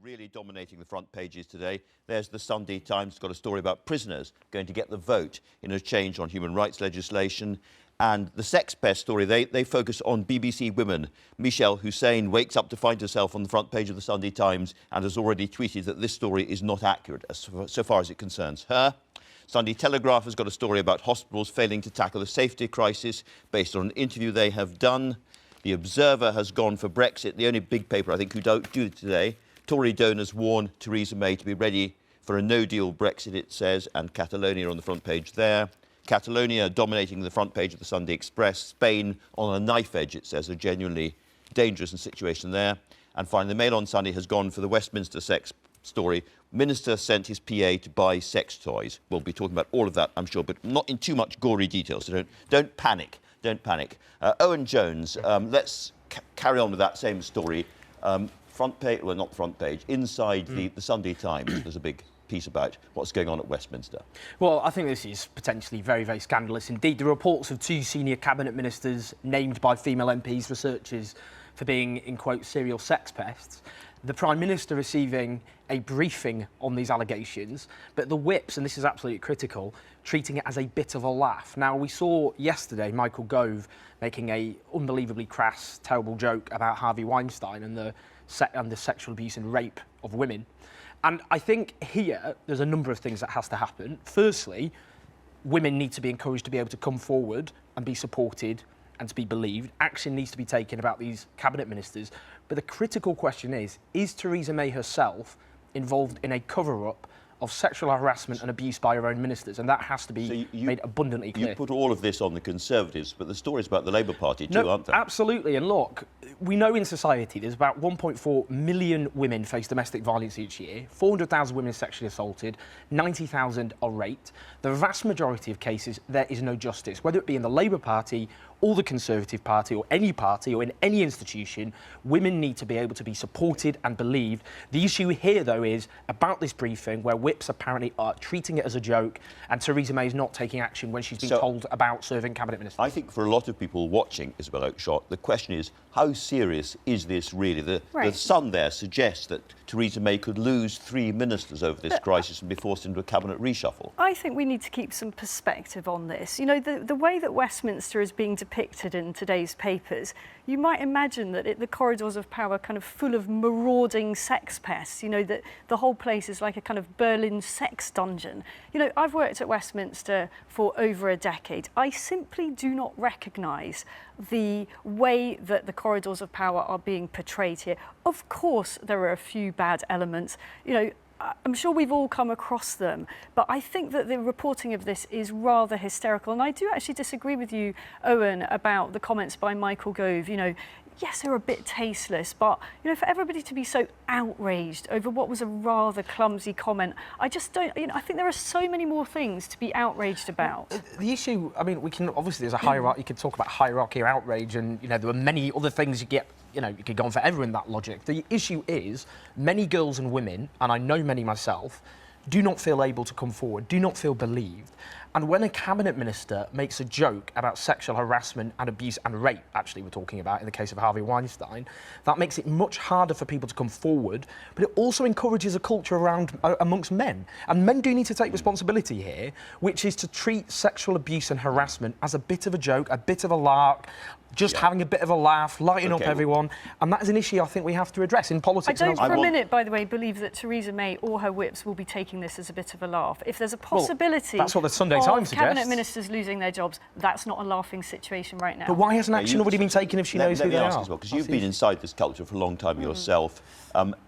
really dominating the front pages today. There's the Sunday Times. It's got a story about prisoners going to get the vote in a change on human rights legislation. And the sex pest story, they focus on BBC women. Michelle Hussein wakes up to find herself on the front page of the Sunday Times and has already tweeted that this story is not accurate so far as it concerns her. Sunday Telegraph has got a story about hospitals failing to tackle the safety crisis based on an interview they have done. The Observer has gone for Brexit, the only big paper, I think, who don't do it today. Tory donors warn Theresa May to be ready for a no-deal Brexit, it says, and Catalonia on the front page there. Catalonia dominating the front page of the Sunday Express. Spain on a knife edge, it says, a genuinely dangerous situation there. And finally, the Mail on Sunday has gone for the Westminster sex story. Minister sent his PA to buy sex toys. We'll be talking about all of that, I'm sure, but not in too much gory detail, so don't panic. Don't panic. Owen Jones, let's carry on with that same story. Front page, well, not front page, inside the Sunday Times, there's a big piece about what's going on at Westminster. Well, I think this is potentially very, very scandalous indeed. The reports of two senior cabinet ministers named by female MPs for searches for being, in quote, serial sex pests. The Prime Minister receiving a briefing on these allegations, but the whips, and this is absolutely critical, treating it as a bit of a laugh. Now, we saw yesterday Michael Gove making a unbelievably crass, terrible joke about Harvey Weinstein and the sexual abuse and rape of women. And I think here there's a number of things that has to happen. Firstly, women need to be encouraged to be able to come forward and be supported and to be believed. Action needs to be taken about these cabinet ministers. But the critical question is Theresa May herself involved in a cover-up of sexual harassment and abuse by her own ministers? And that has to be made abundantly clear. You put all of this on the Conservatives, but the story's about the Labour Party too, aren't they? Absolutely. And look, we know in society there's about 1.4 million women face domestic violence each year, 400,000 women are sexually assaulted, 90,000 are raped. The vast majority of cases, there is no justice, whether it be in the Labour Party or the Conservative Party or in any institution. Women need to be able to be supported and believed. The issue here, though, is about this briefing where whips apparently are treating it as a joke and Theresa May is not taking action when she's been told about serving cabinet ministers. I think for a lot of people watching Isabel Oakeshott, the question is, how serious is this really? The Sun there suggests that Theresa May could lose 3 ministers over this crisis and be forced into a cabinet reshuffle. I think we need to keep some perspective on this. You know, the way that Westminster is being depicted in today's papers, you might imagine that the corridors of power kind of full of marauding sex pests, you know, that the whole place is like a kind of Berlin sex dungeon. You know, I've worked at Westminster for over a decade. I simply do not recognise the way that the corridors of power are being portrayed here. Of course, there are a few bad elements. You know, I'm sure we've all come across them, but I think that the reporting of this is rather hysterical. And I do actually disagree with you, Owen, about the comments by Michael Gove. You know, yes, they're a bit tasteless, but, you know, for everybody to be so outraged over what was a rather clumsy comment, I just don't, you know, I think there are so many more things to be outraged about. The issue, I mean, we can, obviously there's a hierarchy, you could talk about hierarchy or outrage, and, you know, there were many other things you get, you know, you could go on forever in that logic. The issue is many girls and women, and I know many myself, do not feel able to come forward, do not feel believed. And when a cabinet minister makes a joke about sexual harassment and abuse and rape, actually we're talking about in the case of Harvey Weinstein, that makes it much harder for people to come forward, but it also encourages a culture amongst men. And men do need to take responsibility here, which is to treat sexual abuse and harassment as a bit of a joke, a bit of a lark, just having a bit of a laugh, lighting up everyone. And that is an issue I think we have to address in politics. I don't for a minute, by the way, believe that Theresa May or her whips will be taking this as a bit of a laugh. If there's a possibility that's what the Sunday Times suggests. Cabinet ministers losing their jobs, that's not a laughing situation right now. But why hasn't action already been taken if she knows who they are? As well, because you've been inside this culture for a long time yourself,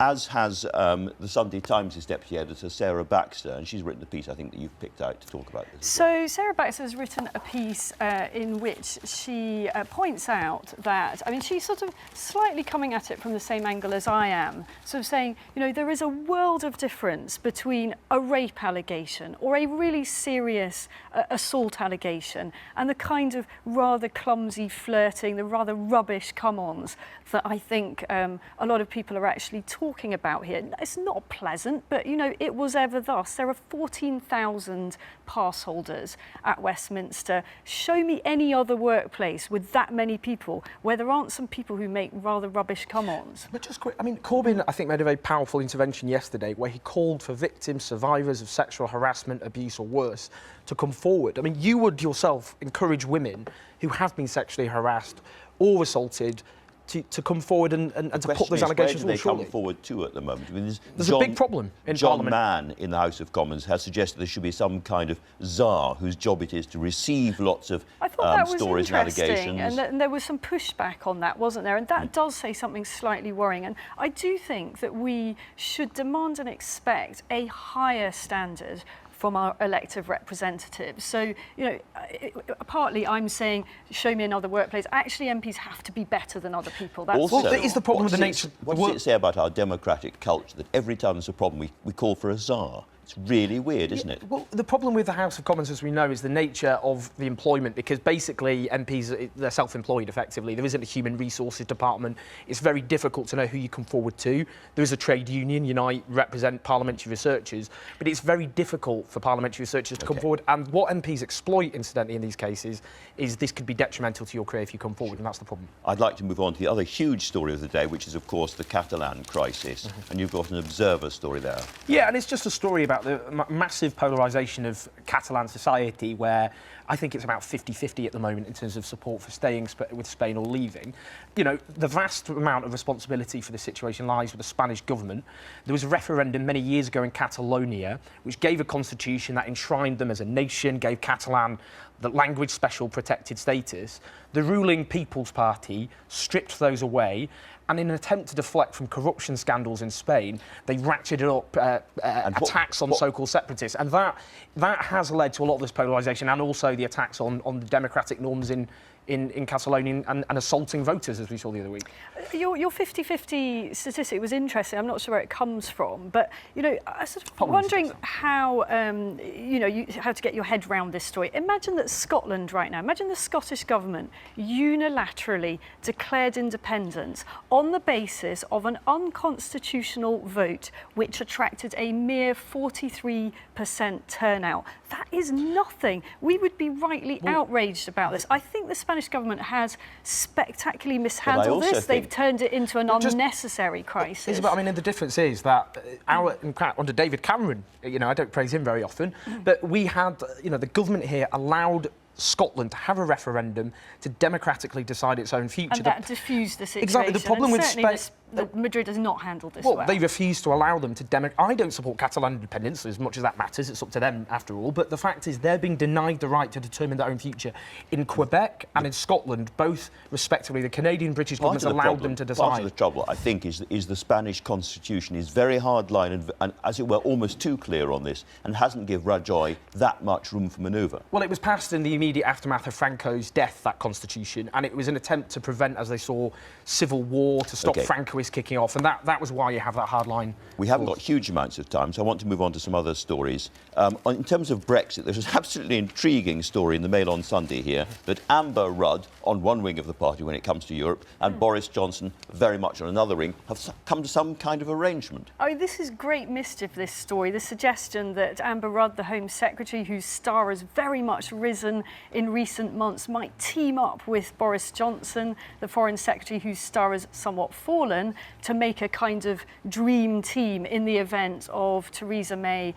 as has the Sunday Times' deputy editor, Sarah Baxter, and she's written a piece, I think, that you've picked out to talk about this. So Sarah Baxter has written a piece in which she points out that, I mean, she's sort of slightly coming at it from the same angle as I am, sort of saying, you know, there is a world of difference between a rape allegation or a really serious assault allegation and the kind of rather clumsy flirting, the rather rubbish come-ons that I think a lot of people are actually talking about here. It's not pleasant, but, you know, it was ever thus. There are 14,000 pass holders at Westminster. Show me any other workplace with that many people where there aren't some people who make rather rubbish come-ons. But just quick, I mean, Corbyn, I think, made a very powerful intervention yesterday where he called for victims, survivors of sexual harassment, abuse or worse to come forward. I mean, you would yourself encourage women who have been sexually harassed or assaulted to come forward and to put those allegations forward. Where do they come forward to at the moment? I mean, there's a big problem in Parliament. John Mann in the House of Commons has suggested there should be some kind of czar whose job it is to receive lots of stories and allegations. And there was some pushback on that, wasn't there? And that does say something slightly worrying. And I do think that we should demand and expect a higher standard from our elected representatives. So, you know, partly I'm saying, show me another workplace. Actually, MPs have to be better than other people. That's also, that is the problem with the nature. What does it say about our democratic culture that every time there's a problem, we call for a czar? It's really weird, isn't it? Well, the problem with the House of Commons, as we know, is the nature of the employment, because basically MPs, they're self-employed effectively. There isn't a human resources department. It's very difficult to know who you come forward to. There is a trade union, Unite, represent parliamentary researchers, but it's very difficult for parliamentary researchers to come forward. And what MPs exploit, incidentally, in these cases, is this could be detrimental to your career if you come forward, and that's the problem. I'd like to move on to the other huge story of the day, which is, of course, the Catalan crisis. And you've got an Observer story there. Yeah, and it's just a story about the massive polarisation of Catalan society, where I think it's about 50-50 at the moment in terms of support for staying with Spain or leaving. You know, the vast amount of responsibility for the situation lies with the Spanish government. There was a referendum many years ago in Catalonia, which gave a constitution that enshrined them as a nation, gave Catalan the language special protected status. The ruling People's Party stripped those away, and in an attempt to deflect from corruption scandals in Spain, they ratcheted up attacks on so-called separatists. And that has led to a lot of this polarisation, and also the attacks on the democratic norms in Catalonia and assaulting voters, as we saw the other week. Your 50-50 statistic was interesting. I'm not sure where it comes from, but, you know, I was sort of wondering how, how to get your head around this story. Imagine that Scotland right now, imagine the Scottish government unilaterally declared independence on the basis of an unconstitutional vote which attracted a mere 43% turnout. That is nothing. We would be rightly outraged about this. I think the Spanish government has spectacularly mishandled this. They've turned it into an unnecessary crisis. Isabel, I mean, the difference is that under David Cameron, you know, I don't praise him very often, but we had, you know, the government here allowed Scotland to have a referendum to democratically decide its own future. And that diffused the situation. Exactly. The problem with Spain... Madrid has not handled this well. They refuse to allow them to I don't support Catalan independence as much as that matters. It's up to them, after all. But the fact is, they're being denied the right to determine their own future. In Quebec and in Scotland, both respectively, the Canadian and British governments allowed them to decide. Part of the trouble, I think, is the Spanish constitution is very hardline and, as it were, almost too clear on this, and hasn't given Rajoy that much room for manoeuvre. Well, it was passed in the immediate aftermath of Franco's death, that constitution, and it was an attempt to prevent, as they saw, civil war, to stop Francoists kicking off, and that was why you have that hard line. We haven't got huge amounts of time, so I want to move on to some other stories. In terms of Brexit, there's an absolutely intriguing story in the Mail on Sunday here that Amber Rudd, on one wing of the party when it comes to Europe, and Boris Johnson, very much on another wing, have come to some kind of arrangement. Oh, this is great mischief, this story. The suggestion that Amber Rudd, the Home Secretary, whose star has very much risen in recent months, might team up with Boris Johnson, the Foreign Secretary, whose star has somewhat fallen, to make a kind of dream team in the event of Theresa May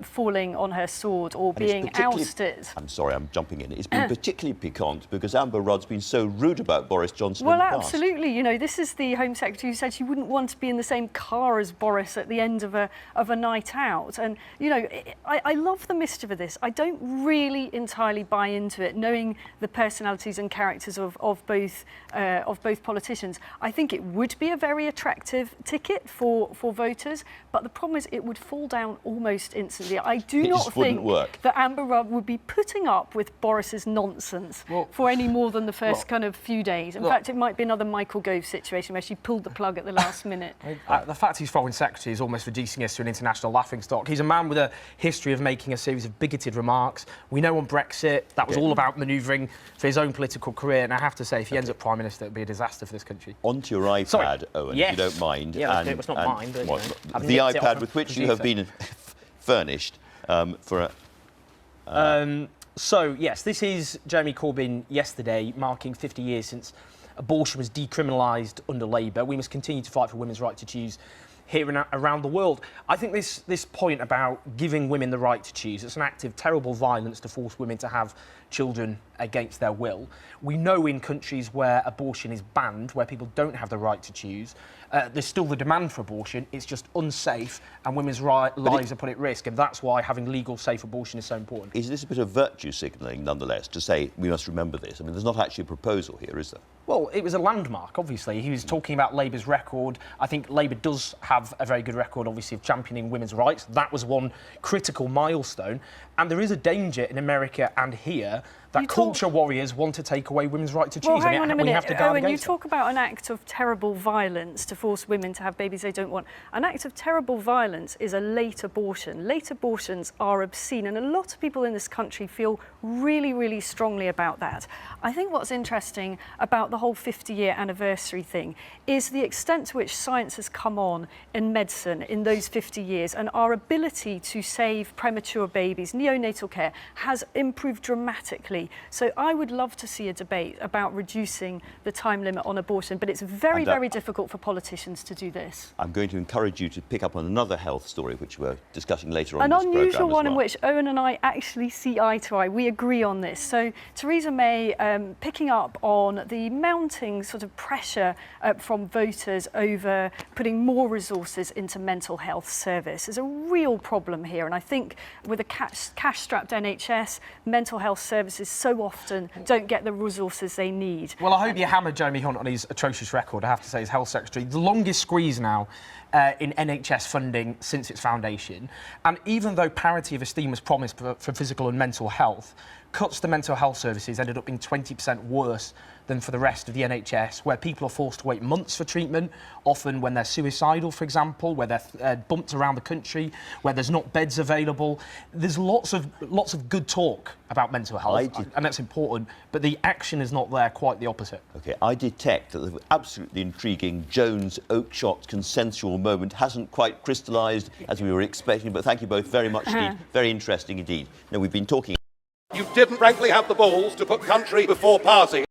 falling on her sword or being ousted. I'm sorry, I'm jumping in. It's been particularly piquant because Amber Rudd's been so rude about Boris Johnson in the past. Absolutely. You know, this is the Home Secretary who said she wouldn't want to be in the same car as Boris at the end of a night out. And, you know, I love the mischief of this. I don't really entirely buy into it, knowing the personalities and characters of both politicians. I think it would be a very attractive ticket for voters, but the problem is it would fall down almost instantly. I do not think that Amber Rudd would be putting up with Boris's nonsense for any more than the first kind of few days. In fact, it might be another Michael Gove situation where she pulled the plug at the last minute. The fact he's Foreign Secretary is almost reducing us to an international laughingstock. He's a man with a history of making a series of bigoted remarks. We know on Brexit that was all about manoeuvring for his own political career, and I have to say, if he ends up Prime Minister, it would be a disaster for this country. Onto your iPad, Owen, if you don't mind. Yeah, it was not mine, but the iPad with which you have been furnished for a... So, yes, this is Jeremy Corbyn yesterday, marking 50 years since abortion was decriminalised under Labour. We must continue to fight for women's right to choose here and around the world. I think this point about giving women the right to choose, it's an act of terrible violence to force women to have children against their will. We know in countries where abortion is banned, where people don't have the right to choose, there's still the demand for abortion. It's just unsafe and women's lives are put at risk, and that's why having legal, safe abortion is so important. Is this a bit of virtue signalling, nonetheless, to say we must remember this? I mean, there's not actually a proposal here, is there? Well, it was a landmark, obviously. He was talking about Labour's record. I think Labour does have a very good record, obviously, of championing women's rights. That was one critical milestone. And there is a danger in America and here that culture warriors want to take away women's right to choose. Well, hang on a minute. We have to guard Owen, you against talk about an act of terrible violence to force women to have babies they don't want. An act of terrible violence is a late abortion. Late abortions are obscene, and a lot of people in this country feel really, really strongly about that. I think what's interesting about the whole 50-year anniversary thing is the extent to which science has come on in medicine in those 50 years, and our ability to save premature babies, neonatal care, has improved dramatically. So I would love to see a debate about reducing the time limit on abortion, but it's very, very difficult for politicians to do this. I'm going to encourage you to pick up on another health story, which we're discussing later on in this programme. An unusual one in which Owen and I actually see eye to eye. We agree on this. So Theresa May picking up on the mounting sort of pressure from voters over putting more resources into mental health service is a real problem here. And I think with a cash-strapped NHS, mental health services so often don't get the resources they need. Well, I hope you hammered Jeremy Hunt on his atrocious record, I have to say, as Health Secretary. The longest squeeze now in NHS funding since its foundation. And even though parity of esteem was promised for physical and mental health, cuts to mental health services ended up being 20% worse than for the rest of the NHS, where people are forced to wait months for treatment, often when they're suicidal, for example, where they're bumped around the country, where there's not beds available. There's lots of good talk about mental health, and that's important, but the action is not there, quite the opposite. OK, I detect that the absolutely intriguing Jones-Oakeshott consensual moment hasn't quite crystallised as we were expecting, but thank you both very much indeed. Very interesting indeed. Now, we've been talking... You didn't frankly have the balls to put country before party.